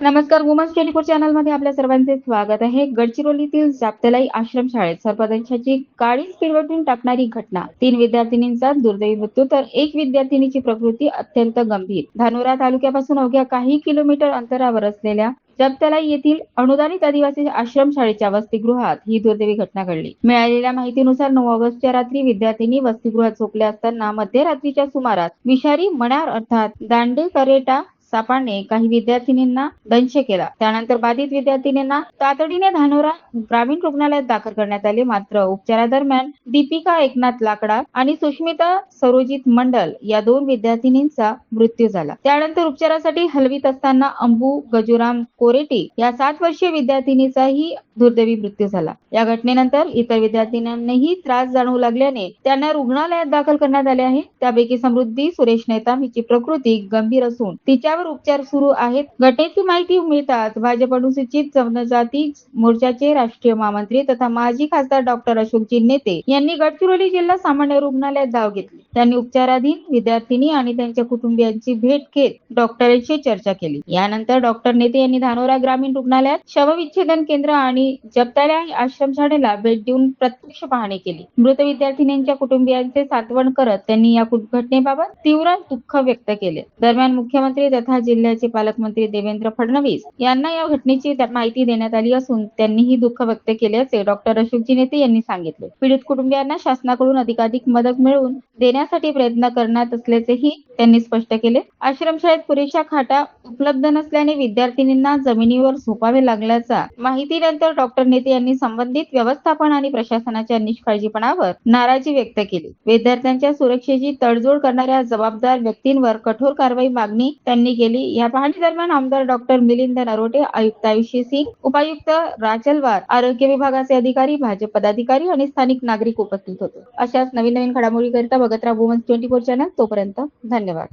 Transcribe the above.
नमस्कार. वुमन्स 24 चॅनलमध्ये आपल्या सर्वांचे स्वागत आहे. गडचिरोलीतील जाप्तेलाई आश्रमशाळेत सरपंचाची गाडी स्पीडवरून टाकणारी घटना. 3 विद्यार्थिनींचा दुर्दैवी मृत्यू तर 1 विद्यार्थिनीची प्रकृती अत्यंत गंभीर. धानोरा तालुक्यापासून अवघ्या काही किलोमीटर अंतरावर असलेल्या जाप्तेलाई येथील अनुदानित आदिवासी आश्रमशाळेच्या वसतिगृहात ही दुर्दैवी घटना घडली. मिळालेल्या माहितीनुसार 9 ऑगस्टच्या रात्री विद्यार्थिनी वसतिगृहात झोपल्या असताना मध्यरात्रीच्या सुमारास विषारी मण्यार अर्थात दांडे करेटा सापाने काही विद्यार्थिनींना दंश केला. त्यानंतर बाधित विद्यार्थिनींना तातडीने धानोरा ग्रामीण रुग्णालयात दाखल करण्यात आले. मात्र उपचारादरम्यान दीपिका एकनाथ लाकडा आणि सुष्मिता सरोजित मंडल या 2 विद्यार्थिनींचा मृत्यू झाला. त्यानंतर उपचारासाठी हलवीत असताना अंबू गजुराम कोरेटी या 7 वर्षीय विद्यार्थिनीचाही दुर्दैवी मृत्यू झाला. या घटनेनंतर इतर विद्यार्थिनींनाही त्रास जाणवू लागल्याने त्यांना रुग्णालयात दाखल करण्यात आले आहे. त्यापैकी समृद्धी सुरेश नेताम हिची प्रकृती गंभीर असून तिच्यावर उपचार सुरू आहेत. घटनेची माहिती मिळताच भाजप अनुसूचित जनजाती मोर्चाचे राष्ट्रीय महामंत्री तथा माजी खासदार डॉक्टर अशोकजी नेते यांनी गडचिरोली जिल्हा सामान्य रुग्णालयात धाव घेतली. त्यांनी उपचाराधीन विद्यार्थिनी आणि त्यांच्या कुटुंबियांची भेट घेत डॉक्टरांशी चर्चा केली. यानंतर डॉक्टर नेते यांनी धानोरा ग्रामीण रुग्णालयात शवविच्छेदन केंद्र आणि जाप्तेलाई आश्रमशाळेला भेट देऊन प्रत्यक्ष पाहणी केली. मृत विद्यार्थिनींच्या कुटुंबियांचे सांत्वन करत त्यांनी या घटनेबाबत तीव्र दुःख व्यक्त केले. दरम्यान मुख्यमंत्री तथा जिल्ह्याचे पालकमंत्री देवेंद्र फडणवीस यांना या घटनेची माहिती देण्यात आली असून त्यांनीही दुःख व्यक्त केल्याचे डॉक्टर अशोकजी नेते यांनी सांगितले. पीडित कुटुंबियांना शासनाकडून अधिकाधिक मदत मिळवून देण्यासाठी प्रयत्न करण्यात असल्याचेही त्यांनी स्पष्ट केले. आश्रमशाळेत पुरेशा खाटा उपलब्ध नसल्याने विद्यार्थिनींना जमिनीवर झोपावे लागल्याचा माहितीनंतर डॉक्टर नेते यांनी संबंधित व्यवस्थापन आणि प्रशासनाच्या निष्काळजीपणावर नाराजी व्यक्त केली. विद्यार्थ्यांच्या सुरक्षेची तडजोड करणाऱ्या जबाबदार व्यक्तींवर कठोर कारवाई मागणी त्यांनी केली. या पाहणी दरम्यान आमदार डॉक्टर मिलिंद नरोटे, आयुक्त आयुषी सिंग, उपायुक्त राजलवार, आरोग्य विभागाचे अधिकारी, भाजप पदाधिकारी आणि स्थानिक नागरिक उपस्थित होते. अशाच नवीन घडामोडीकरिता बघत राहा वुमन्स 24 चॅनल. तोपर्यंत धन्यवाद.